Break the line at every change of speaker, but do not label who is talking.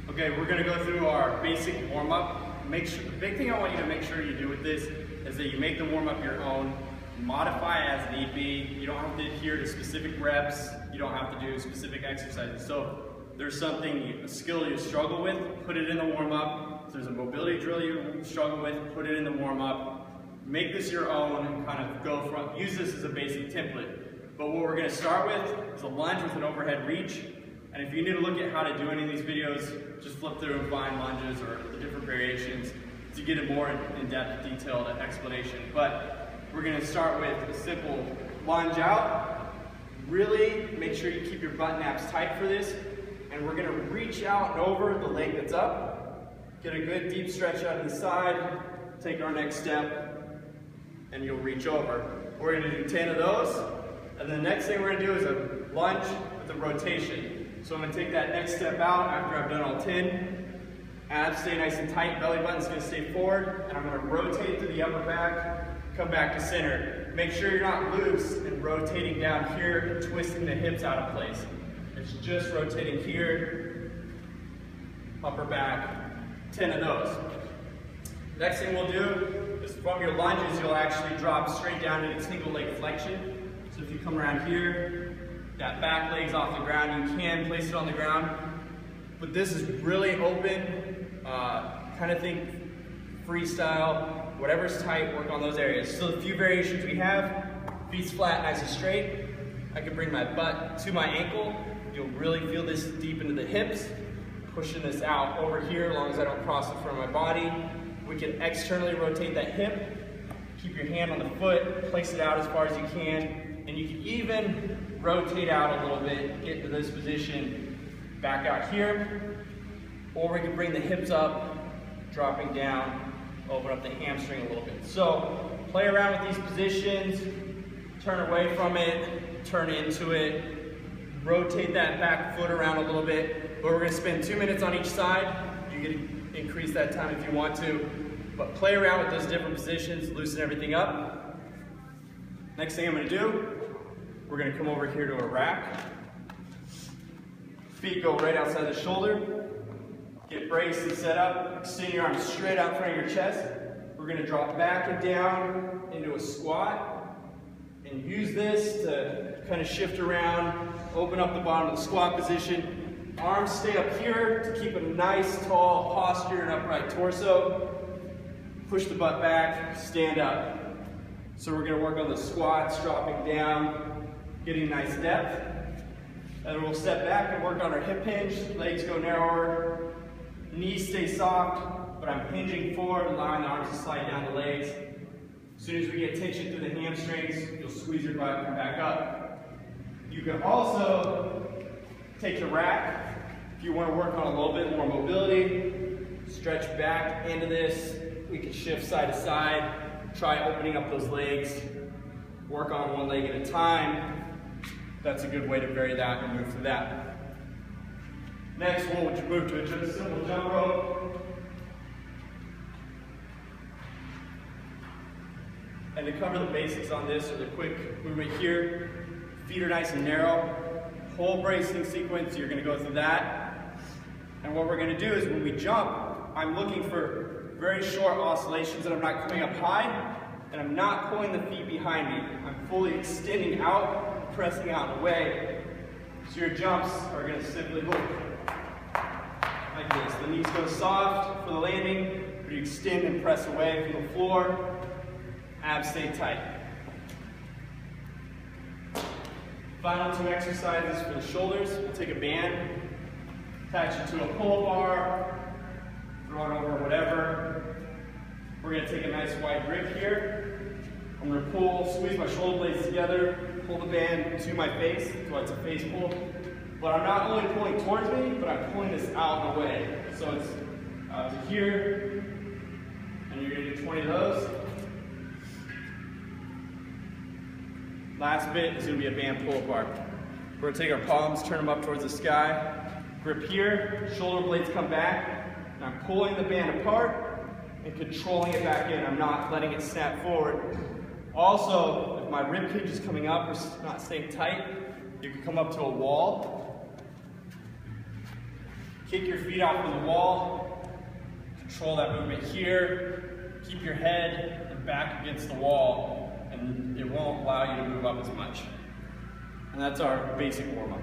Okay, we're gonna go through our basic warm-up. Make sure, the big thing I want you to make sure you do with this is that you make the warm-up your own, modify as need be. You don't have to adhere to specific reps. You don't have to do specific exercises. So if there's a skill you struggle with, put it in the warm-up. If there's a mobility drill you struggle with, put it in the warm-up. Make this your own and kind of use this as a basic template. But what we're gonna start with is a lunge with an overhead reach. And if you need to look at how to do any of these videos, just flip through and find lunges or the different variations to get a more in-depth, detailed explanation. But we're gonna start with a simple lunge out. Really make sure you keep your butt naps tight for this. And we're gonna reach out and over the leg that's up. Get a good deep stretch out to the side. Take our next step and you'll reach over. We're gonna do 10 of those. And the next thing we're gonna do is a lunge with a rotation. So I'm gonna take that next step out after I've done all 10. Abs stay nice and tight, belly button's gonna stay forward, and I'm gonna rotate to the upper back, come back to center. Make sure you're not loose and rotating down here and twisting the hips out of place. It's just rotating here, upper back, 10 of those. Next thing we'll do is from your lunges, you'll actually drop straight down into single leg flexion. So if you come around here, that back leg's off the ground, you can place it on the ground. But this is really open, kind of think freestyle, whatever's tight, work on those areas. So the few variations we have, feet's flat, nice and straight. I can bring my butt to my ankle. You'll really feel this deep into the hips. Pushing this out over here, as long as I don't cross in front of my body. We can externally rotate that hip. Keep your hand on the foot, place it out as far as you can. And you can even rotate out a little bit, get to this position, back out here. Or we can bring the hips up, dropping down, open up the hamstring a little bit. So play around with these positions, turn away from it, turn into it, rotate that back foot around a little bit. But we're gonna spend 2 minutes on each side. You can increase that time if you want to. But play around with those different positions, loosen everything up. Next thing I'm gonna do, we're gonna come over here to a rack. Feet go right outside the shoulder. Get braced and set up. Extend your arms straight out in front of your chest. We're gonna drop back and down into a squat. And use this to kind of shift around, open up the bottom of the squat position. Arms stay up here to keep a nice tall posture and upright torso. Push the butt back, stand up. So we're gonna work on the squats, dropping down, getting nice depth. And then we'll step back and work on our hip hinge. Legs go narrower, knees stay soft, but I'm hinging forward, allowing the arms to slide down the legs. As soon as we get tension through the hamstrings, you'll squeeze your butt and come back up. You can also take the rack if you want to work on a little bit more mobility. Stretch back into this. We can shift side to side. Try opening up those legs. Work on one leg at a time. That's a good way to vary that and move through that. Next, we'll move to a simple jump rope. And to cover the basics on this, or the quick movement here, feet are nice and narrow. Whole bracing sequence, you're gonna go through that. And what we're gonna do is when we jump, I'm looking for very short oscillations that I'm not coming up high, and I'm not pulling the feet behind me. I'm fully extending out, pressing out and away. So your jumps are gonna simply look like this. The knees go soft for the landing, but you extend and press away from the floor. Abs stay tight. Final 2 exercises for the shoulders. We'll take a band, attach it to a pull bar, throw it over whatever. We're gonna take a nice wide grip here. I'm gonna pull, squeeze my shoulder blades together, pull the band to my face, so it's a face pull. But I'm not only pulling towards me, but I'm pulling this out and away. So it's to here, and you're gonna do 20 of those. Last bit is gonna be a band pull apart. We're gonna take our palms, turn them up towards the sky, grip here, shoulder blades come back, and I'm pulling the band apart and controlling it back in. I'm not letting it snap forward. Also, if my rib cage is coming up or not staying tight, you can come up to a wall, Kick your feet off of the wall. Control that movement here. Keep your head and back against the wall, and it won't allow you to move up as much. And that's our basic warm-up.